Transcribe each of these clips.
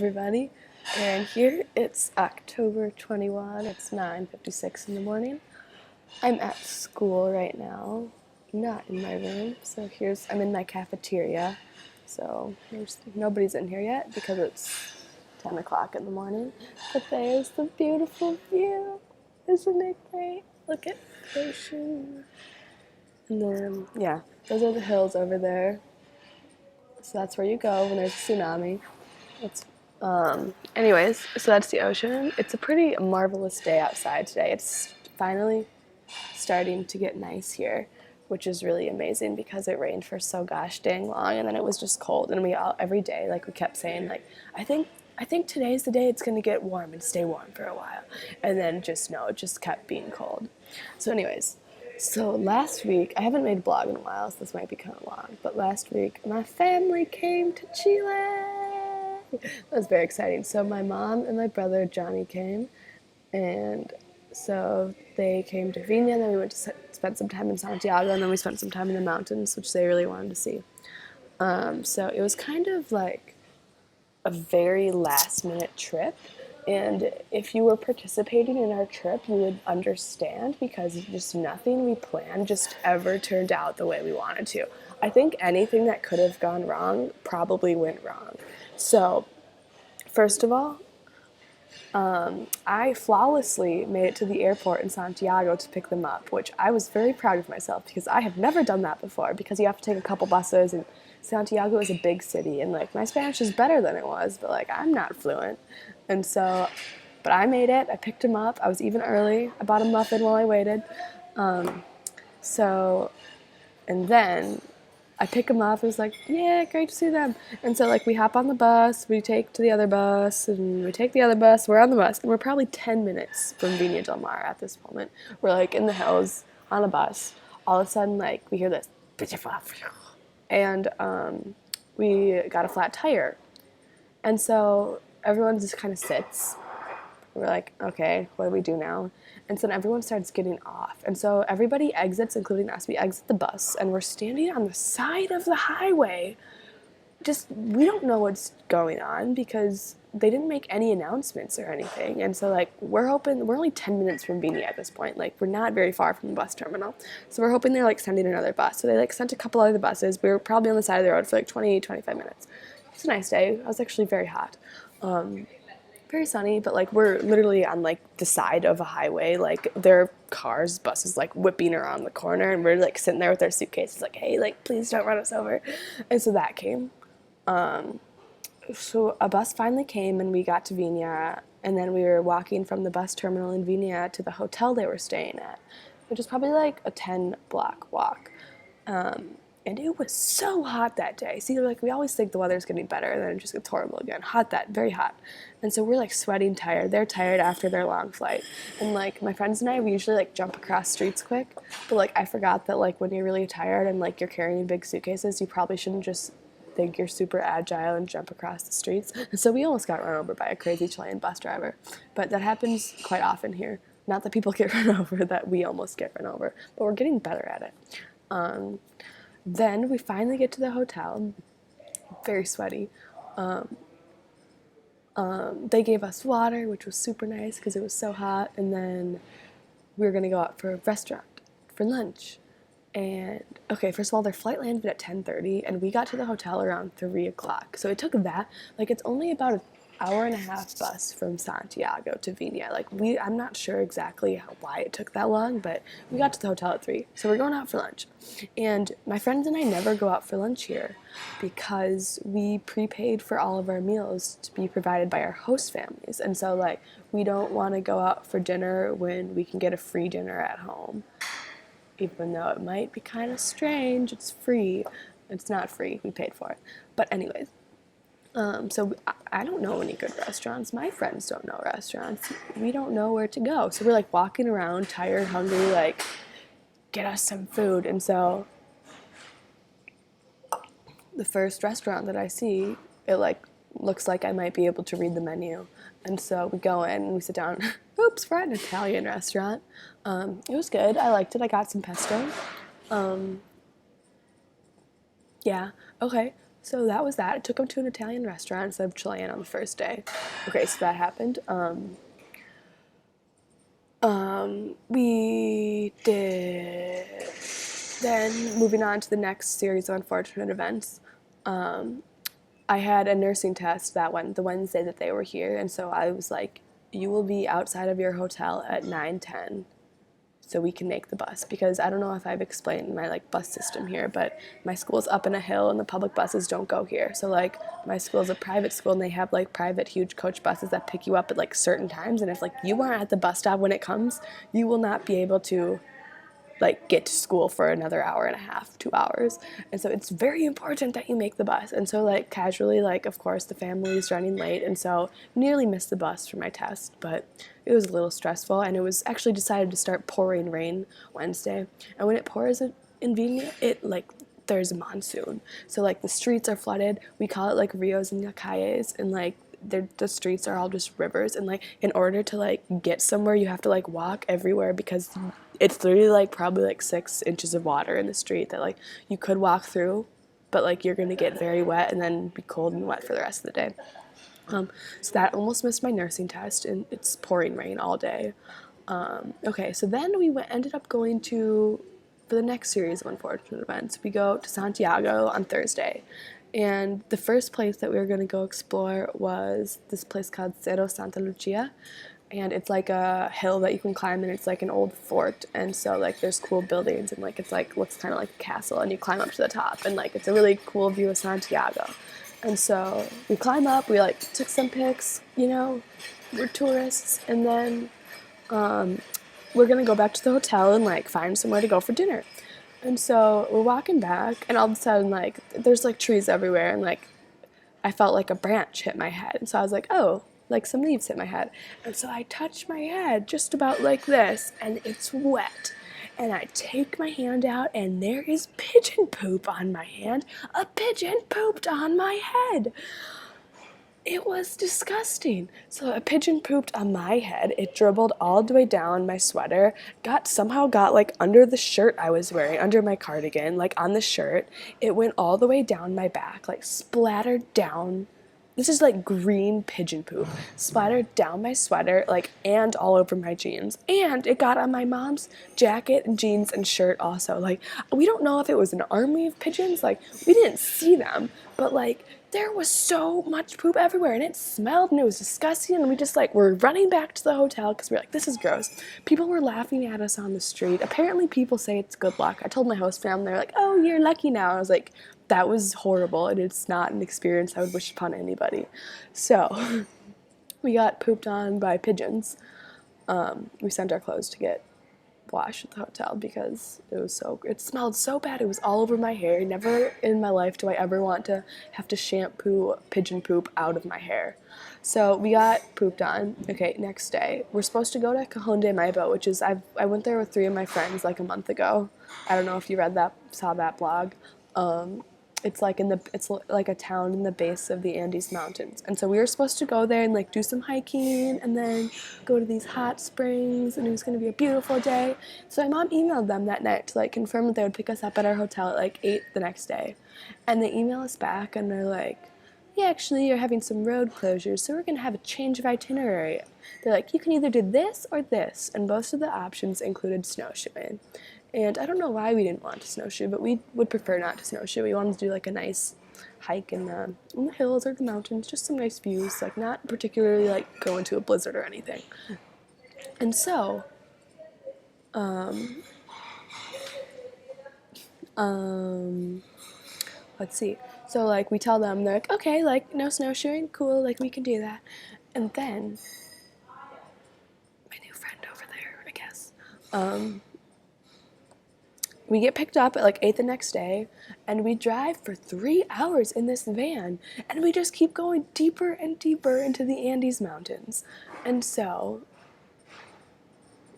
Everybody, and here it's October 21. It's 9:56 in the morning. I'm at school right now, not in my room. So I'm in my cafeteria. So nobody's in here yet because it's 10 o'clock in the morning. But there's the beautiful view. Isn't it great? Look at the ocean. And then, yeah, those are the hills over there. So that's where you go when there's a tsunami. It's Anyways, so that's the ocean. It's a pretty marvelous day outside today. It's finally starting to get nice here, which is really amazing because it rained for so gosh dang long, and then it was just cold. And we all every day we kept saying I think today's the day it's gonna get warm and stay warm for a while, and then it just kept being cold. So anyways, so last week I haven't made a blog in a while, so this might be kind of long. But last week my family came to Chile. That was very exciting. So my mom and my brother Johnny came, and so they came to Vina, and then we went to spend some time in Santiago, and then we spent some time in the mountains, which they really wanted to see. So it was kind of like a very last minute trip. And if you were participating in our trip, you would understand because just nothing we planned just ever turned out the way we wanted to. I think anything that could have gone wrong probably went wrong. So, first of all, I flawlessly made it to the airport in Santiago to pick them up, which I was very proud of myself because I have never done that before because you have to take a couple buses, and Santiago is a big city, and my Spanish is better than it was, but I'm not fluent. And so, but I made it. I picked him up. I was even early. I bought a muffin while I waited. So, and then I pick them up. It was like, yeah, great to see them. And so we hop on the bus, we take to the other bus, and we take the other bus. We're on the bus, and we're probably 10 minutes from Viña del Mar at this moment. We're in the hills on a bus. All of a sudden, we hear this, and we got a flat tire. And so everyone just kind of sits. We're like, okay, what do we do now? And so then everyone starts getting off. And so everybody exits, including us. We exit the bus, and we're standing on the side of the highway. We don't know what's going on because they didn't make any announcements or anything. And so, we're hoping, we're only 10 minutes from Viña at this point. We're not very far from the bus terminal. So we're hoping they're, sending another bus. So they, sent a couple other buses. We were probably on the side of the road for, 20, 25 minutes. It's a nice day. I was actually very hot. Very sunny, but we're literally on the side of a highway. There are cars, buses whipping around the corner, and we're sitting there with our suitcases hey, please don't run us over. And so that came. So a bus finally came, and we got to Viña, and then we were walking from the bus terminal in Viña to the hotel they were staying at, which is probably a 10-block walk. And it was so hot that day. See, we always think the weather's gonna be better, and then it just gets horrible again. Very hot. And so we're sweating, tired. They're tired after their long flight. And my friends and I, we usually jump across streets quick. But I forgot that when you're really tired and you're carrying big suitcases, you probably shouldn't just think you're super agile and jump across the streets. And so we almost got run over by a crazy Chilean bus driver. But that happens quite often here. Not that people get run over, that we almost get run over. But we're getting better at it. Then we finally get to the hotel, very sweaty. They gave us water, which was super nice because it was so hot. And then we were going to go out for a restaurant for lunch. And, okay, first of all, their flight landed at 10:30, and we got to the hotel around 3 o'clock. So it took that. It's only about an hour and a half bus from Santiago to Viña. I'm not sure exactly why it took that long, but we got to the hotel at 3. So we're going out for lunch. And my friends and I never go out for lunch here because we prepaid for all of our meals to be provided by our host families. And so, we don't want to go out for dinner when we can get a free dinner at home. Even though it might be kind of strange, it's free. It's not free, we paid for it. But anyways, so I don't know any good restaurants. My friends don't know restaurants. We don't know where to go. So we're walking around, tired, hungry, get us some food. And so the first restaurant that I see, it looks like I might be able to read the menu. And so we go in and we sit down. Oops, we're at an Italian restaurant. It was good. I liked it. I got some pesto. Yeah, okay. So that was that. I took him to an Italian restaurant instead of Chilean on the first day. Okay, so that happened. We did. Then moving on to the next series of unfortunate events. I had a nursing test the Wednesday that they were here, and so I was like, "You will be outside of your hotel at 9:10, so we can make the bus." Because I don't know if I've explained my like bus system here, but my school's up in a hill, and the public buses don't go here. So like my school is a private school, and they have like private huge coach buses that pick you up at like certain times. And if like you aren't at the bus stop when it comes, you will not be able to like get to school for another hour and a half, 2 hours. And so it's very important that you make the bus. And so like casually, like of course the family is running late, and so nearly missed the bus for my test, but it was a little stressful. And it was actually decided to start pouring rain Wednesday. And when it pours in Vienna, it like there's a monsoon. So like the streets are flooded. We call it like Rios and Calles, and like the streets are all just rivers. And like in order to like get somewhere, you have to like walk everywhere because it's literally like probably like 6 inches of water in the street that like you could walk through, but like you're gonna get very wet and then be cold and wet for the rest of the day. So that almost missed my nursing test, and it's pouring rain all day. Okay, so then ended up going to, for the next series of unfortunate events, we go to Santiago on Thursday. And the first place that we were going to go explore was this place called Cerro Santa Lucia. And it's like a hill that you can climb, and it's like an old fort. And so like there's cool buildings, and like it's like looks kind of like a castle, and you climb up to the top, and like it's a really cool view of Santiago. And so we climb up, we like took some pics, we're tourists, and then we're gonna go back to the hotel and like find somewhere to go for dinner. And so we're walking back, and all of a sudden like there's like trees everywhere, and like I felt like a branch hit my head. And so I was like, oh, like some leaves hit my head. And so I touch my head just about like this, and it's wet. And I take my hand out, and there is pigeon poop on my hand. A pigeon pooped on my head. It was disgusting. So a pigeon pooped on my head. It dribbled all the way down my sweater, somehow got like under the shirt I was wearing, under my cardigan, like on the shirt. It went all the way down my back, like splattered down. This is like green pigeon poop, splattered down my sweater, like, and all over my jeans. And it got on my mom's jacket and jeans and shirt also. Like, we don't know if it was an army of pigeons. Like, we didn't see them, but like, there was so much poop everywhere, and it smelled, and it was disgusting. And we just like were running back to the hotel because we were like, this is gross. People were laughing at us on the street. Apparently people say it's good luck. I told my host family, they're like, oh, you're lucky now. I was like, that was horrible, and it's not an experience I would wish upon anybody. So we got pooped on by pigeons. We sent our clothes to get washed at the hotel because it smelled so bad. It was all over my hair. Never in my life do I ever want to have to shampoo pigeon poop out of my hair. So we got pooped on. Okay, next day we're supposed to go to Cajon de Maipo, which is I went there with 3 of my friends like a month ago. I don't know if you saw that blog. It's like a town in the base of the Andes Mountains. And so we were supposed to go there and like do some hiking and then go to these hot springs, and it was going to be a beautiful day. So my mom emailed them that night to like confirm that they would pick us up at our hotel at like 8 the next day. And they email us back, and they're like, yeah, actually you're having some road closures, so we're going to have a change of itinerary. They're like, you can either do this or this, and most of the options included snowshoeing. And I don't know why we didn't want to snowshoe, but we would prefer not to snowshoe. We wanted to do like a nice hike in the hills or the mountains, just some nice views, like not particularly like go into a blizzard or anything. And so, let's see. So like we tell them, they're like, okay, like no snowshoeing, cool, like we can do that. And then my new friend over there, I guess, we get picked up at like 8 the next day, and we drive for 3 hours in this van, and we just keep going deeper and deeper into the Andes Mountains. And so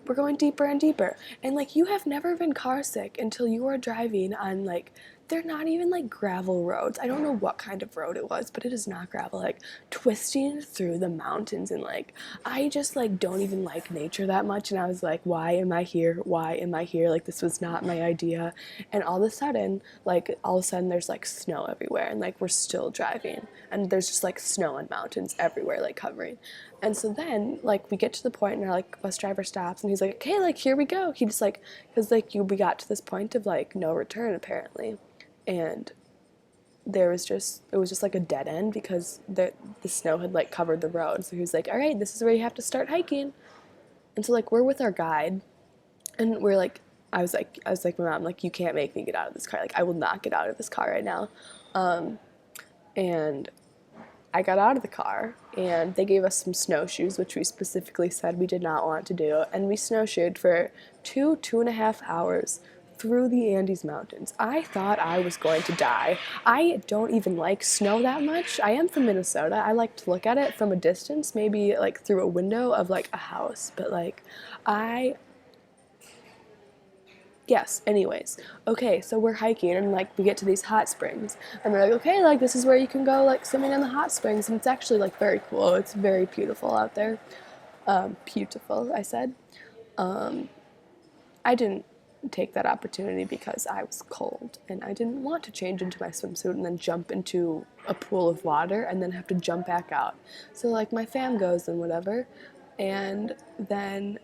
we're going deeper and deeper. And like, you have never been car sick until you are driving on like they're not even like gravel roads. I don't know what kind of road it was, but it is not gravel. Like twisting through the mountains, and like I just like don't even like nature that much. And I was like, why am I here? Why am I here? Like this was not my idea. And all of a sudden there's like snow everywhere, and like we're still driving, and there's just like snow and mountains everywhere, like covering. And so then like we get to the point, and our like bus driver stops, and he's like, okay, like here we go. He just like, because like we got to this point of like no return apparently, and it was just like a dead end because the snow had like covered the road. So he was like, all right, this is where you have to start hiking. And so like we're with our guide, and we're like, I was like, my mom, like, you can't make me get out of this car. Like, I will not get out of this car right now. And I got out of the car, and they gave us some snowshoes, which we specifically said we did not want to do. And we snowshoed for 2.5 hours through the Andes Mountains. I thought I was going to die. I don't even like snow that much. I am from Minnesota. I like to look at it from a distance, maybe like through a window of like a house. But like, yes, anyways. Okay, so we're hiking, and like we get to these hot springs, and they're like, okay, like this is where you can go like swimming in the hot springs, and it's actually like very cool. It's very beautiful out there. Beautiful, I said. I didn't take that opportunity because I was cold, and I didn't want to change into my swimsuit and then jump into a pool of water and then have to jump back out. So like my fam goes and whatever, and then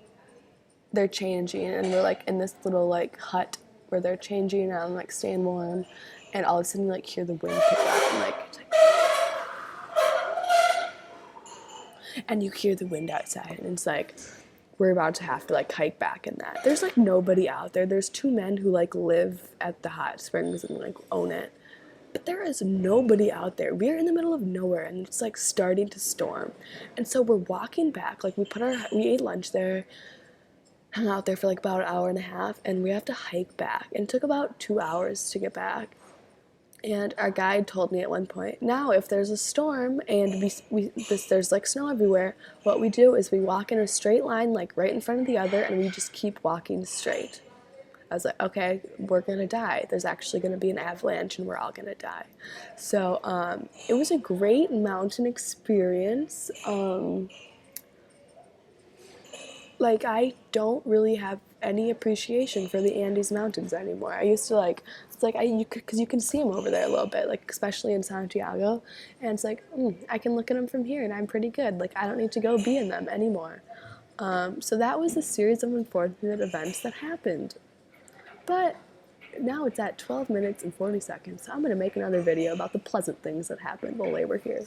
they're changing, and we're like in this little like hut where they're changing, and I'm like staying warm, and all of a sudden you like hear the wind pick up, and like it's like, and you hear the wind outside, and it's like we're about to have to like hike back in that. There's like nobody out there. There's two men who like live at the hot springs and like own it. But there is nobody out there. We're in the middle of nowhere, and it's like starting to storm. And so we're walking back. Like we ate lunch there, hung out there for like about an hour and a half, and we have to hike back. And it took about 2 hours to get back. And our guide told me at one point, now if there's a storm and there's like snow everywhere, what we do is we walk in a straight line, like right in front of the other, and we just keep walking straight. I was like, okay, we're gonna die. There's actually gonna be an avalanche, and we're all gonna die. So it was a great mountain experience. Like I don't really have any appreciation for the Andes Mountains anymore. I used to like, it's like because you can see them over there a little bit, like especially in Santiago, and it's like I can look at them from here, and I'm pretty good. Like I don't need to go be in them anymore. So that was a series of unfortunate events that happened. But now it's at 12 minutes and 40 seconds, so I'm gonna make another video about the pleasant things that happened while they were here.